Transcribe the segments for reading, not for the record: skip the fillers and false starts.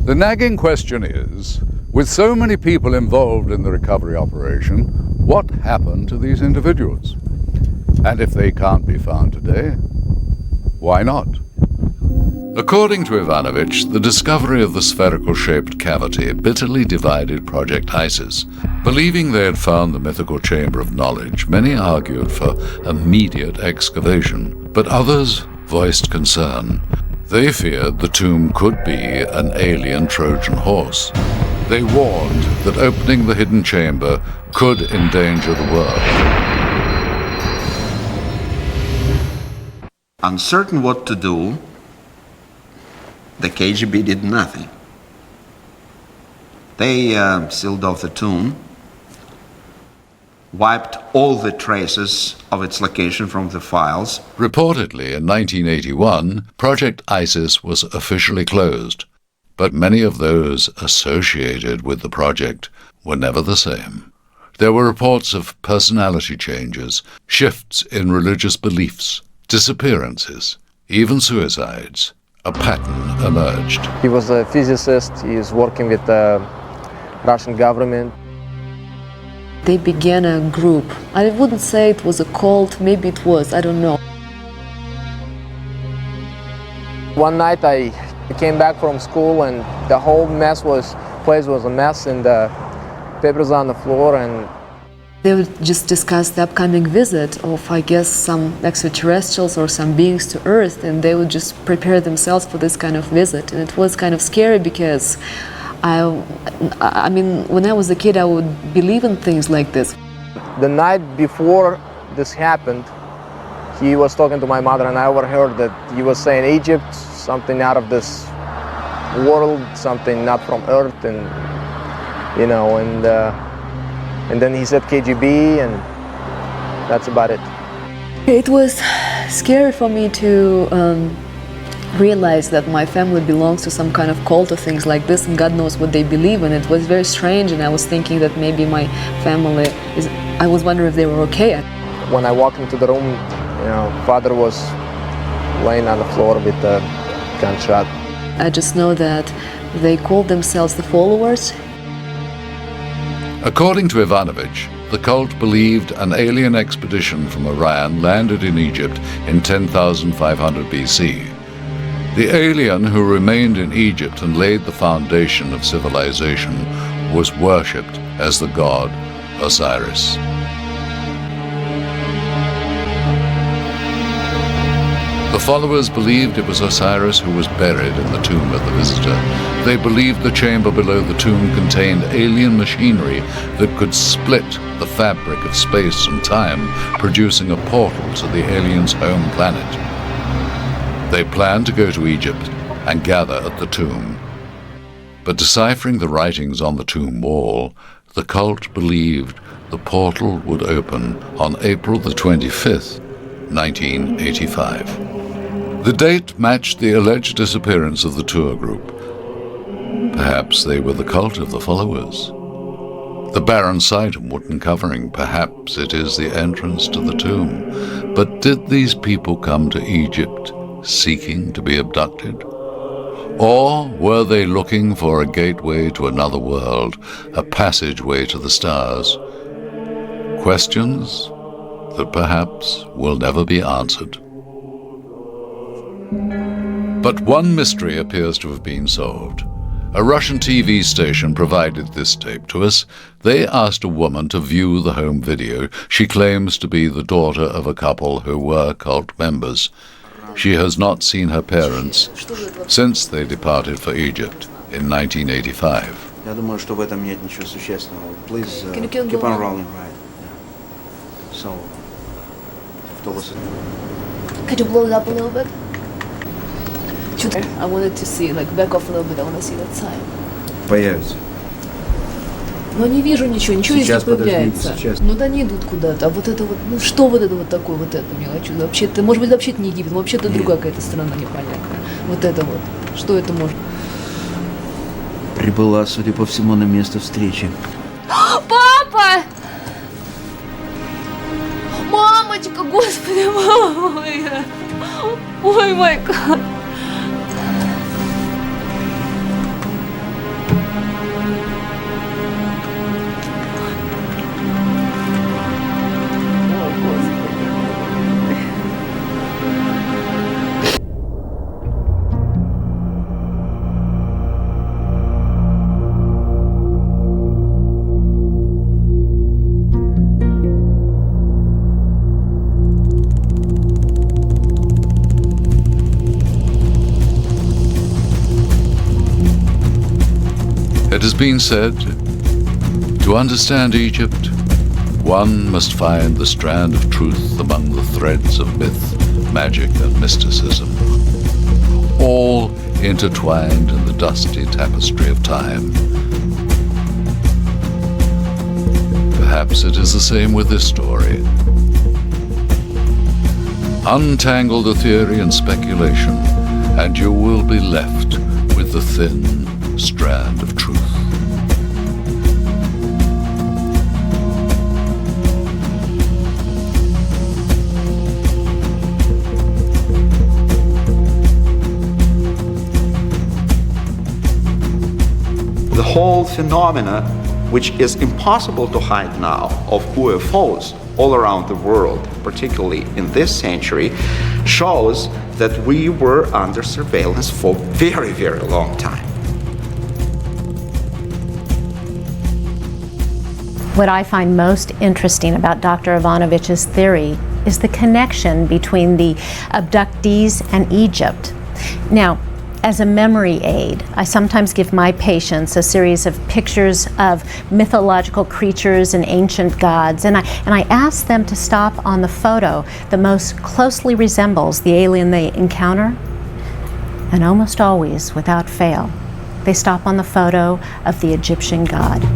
The nagging question is, with so many people involved in the recovery operation, what happened to these individuals? And if they can't be found today, why not? According to Ivanovich, the discovery of the spherical-shaped cavity bitterly divided Project ISIS. Believing they had found the mythical chamber of knowledge, many argued for immediate excavation, but others voiced concern. They feared the tomb could be an alien Trojan horse. They warned that opening the hidden chamber could endanger the world. Uncertain what to do, the KGB did nothing. They sealed off the tomb, wiped all the traces of its location from the files. Reportedly, in 1981, Project ISIS was officially closed, but many of those associated with the project were never the same. There were reports of personality changes, shifts in religious beliefs, disappearances, even suicides. A pattern emerged. He was a physicist. He is working with the Russian government. They began a group. I wouldn't say it was a cult, maybe it was, I don't know. One night I came back from school and the whole place was a mess, and the papers on the floor, and they would just discuss the upcoming visit of, I guess, some extraterrestrials or some beings to Earth, and they would just prepare themselves for this kind of visit. And it was kind of scary because I mean, when I was a kid, I would believe in things like this. The night before this happened, he was talking to my mother, and I overheard that he was saying Egypt, something out of this world, something not from Earth, and you know, and then he said KGB, and that's about it. It was scary for me to realize that my family belongs to some kind of cult or things like this, and God knows what they believe in. It was very strange, and I was thinking that maybe my family is, I was wondering if they were okay. When I walked into the room, you know, father was laying on the floor with a gunshot. I just know that they called themselves the followers. According to Ivanovich, the cult believed an alien expedition from Orion landed in Egypt in 10,500 BC. The alien who remained in Egypt and laid the foundation of civilization was worshipped as the god Osiris. The followers believed it was Osiris who was buried in the tomb of the visitor. They believed the chamber below the tomb contained alien machinery that could split the fabric of space and time, producing a portal to the aliens' home planet. They planned to go to Egypt and gather at the tomb. But deciphering the writings on the tomb wall, the cult believed the portal would open on April the 25th, 1985. The date matched the alleged disappearance of the tour group. Perhaps they were the cult of the followers. The barren site and wooden covering, perhaps it is the entrance to the tomb. But did these people come to Egypt seeking to be abducted? Or were they looking for a gateway to another world, a passageway to the stars? Questions that perhaps will never be answered. But one mystery appears to have been solved. A Russian TV station provided this tape to us. They asked a woman to view the home video. She claims to be the daughter of a couple who were cult members. She has not seen her parents since they departed for Egypt in 1985. Я думаю, что в этом нет ничего существенного. Please keep on rolling, right? Yeah. So, автобус. Could you blow it up a little bit? I wanted to see, like, back off a little bit. I want to see that sign. Появится. Но не вижу ничего Сейчас, не появляется. подождите, сейчас. Ну да, они идут куда-то. А вот это вот, ну что вот это вот такое, вот это мне хочу. Вообще-то, может быть, вообще-то не Египет, вообще-то другая какая-то страна непонятная. Вот это вот. Что это может? Прибыла, судя по всему, на место встречи. Папа! Мамочка, господи, мама моя! Ой, май гад! It has been said, to understand Egypt, one must find the strand of truth among the threads of myth, magic, and mysticism, all intertwined in the dusty tapestry of time. Perhaps it is the same with this story. Untangle the theory and speculation, and you will be left with the thin strand of truth. The whole phenomena, which is impossible to hide now, of UFOs all around the world, particularly in this century, shows that we were under surveillance for a very, very long time. What I find most interesting about Dr. Ivanovich's theory is the connection between the abductees and Egypt. Now, as a memory aid, I sometimes give my patients a series of pictures of mythological creatures and ancient gods, and I ask them to stop on the photo that most closely resembles the alien they encounter, and almost always, without fail, they stop on the photo of the Egyptian god.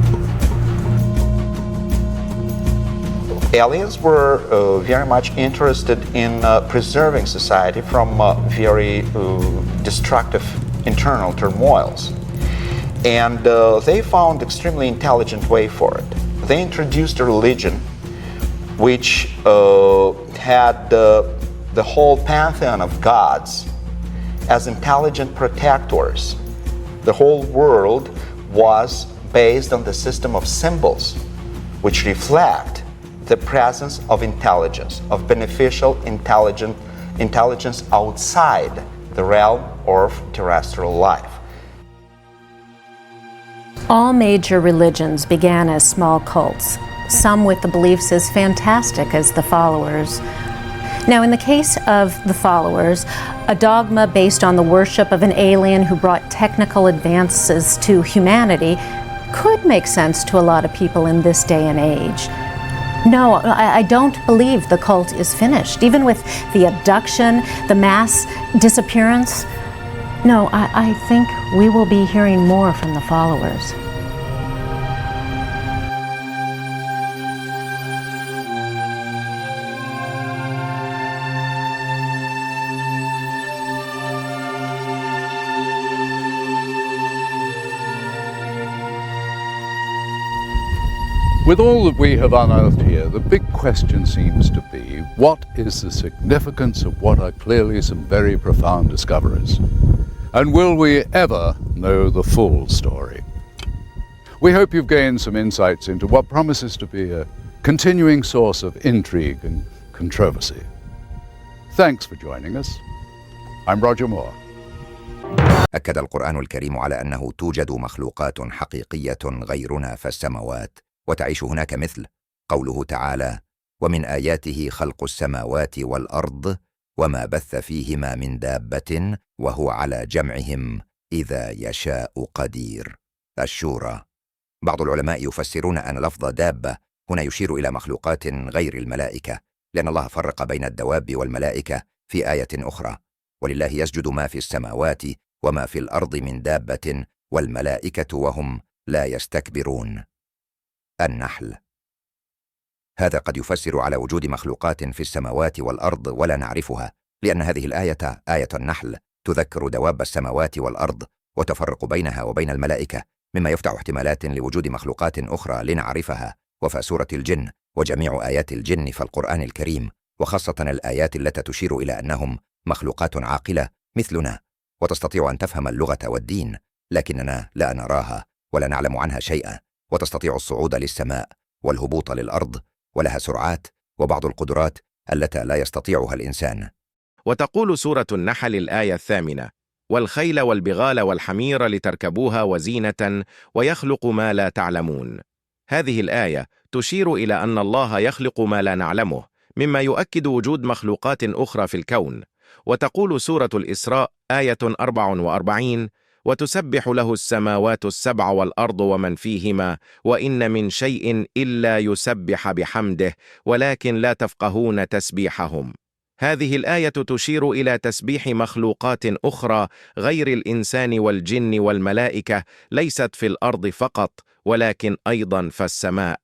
Aliens were very much interested in preserving society from very destructive internal turmoils. And they found extremely intelligent way for it. They introduced a religion which had the whole pantheon of gods as intelligent protectors. The whole world was based on the system of symbols which reflect the presence of intelligence, of beneficial intelligence outside the realm of terrestrial life. All major religions began as small cults, some with the beliefs as fantastic as the followers. Now, in the case of the followers, a dogma based on the worship of an alien who brought technical advances to humanity could make sense to a lot of people in this day and age. No, I don't believe the cult is finished. Even with the abduction, the mass disappearance, no, I think we will be hearing more from the followers. With all that we have unearthed here, the big question seems to be, what is the significance of what are clearly some very profound discoveries? And will we ever know the full story? We hope you've gained some insights into what promises to be a continuing source of intrigue and controversy. Thanks for joining us. I'm Roger Moore. أكد القرآن الكريم على أنه توجد مخلوقات حقيقية غيرنا في السماوات وتعيش هناك، مثل قوله تعالى: ومن آياته خلق السماوات والأرض وما بث فيهما من دابة وهو على جمعهم إذا يشاء قدير. الشورى. بعض العلماء يفسرون أن لفظ دابة هنا يشير إلى مخلوقات غير الملائكة، لأن الله فرق بين الدواب والملائكة في آية أخرى: ولله يسجد ما في السماوات وما في الأرض من دابة والملائكة وهم لا يستكبرون. النحل. هذا قد يفسر على وجود مخلوقات في السماوات والأرض ولا نعرفها، لأن هذه الآية، آية النحل، تذكر دواب السماوات والأرض وتفرق بينها وبين الملائكة، مما يفتح احتمالات لوجود مخلوقات أخرى لنعرفها. وفي سورة الجن وجميع آيات الجن في القرآن الكريم، وخاصة الآيات التي تشير إلى أنهم مخلوقات عاقلة مثلنا وتستطيع أن تفهم اللغة والدين، لكننا لا نراها ولا نعلم عنها شيئا، وتستطيع الصعود للسماء والهبوط للأرض، ولها سرعات وبعض القدرات التي لا يستطيعها الإنسان. وتقول سورة النحل الآية 8: والخيل والبغال والحمير لتركبوها وزينة ويخلق ما لا تعلمون. هذه الآية تشير إلى أن الله يخلق ما لا نعلمه، مما يؤكد وجود مخلوقات أخرى في الكون. وتقول سورة الإسراء آية 44: وتسبح له السماوات السبع والأرض ومن فيهما وإن من شيء إلا يسبح بحمده ولكن لا تفقهون تسبيحهم. هذه الآية تشير إلى تسبيح مخلوقات أخرى غير الإنسان والجن والملائكة، ليست في الأرض فقط ولكن أيضا في السماء.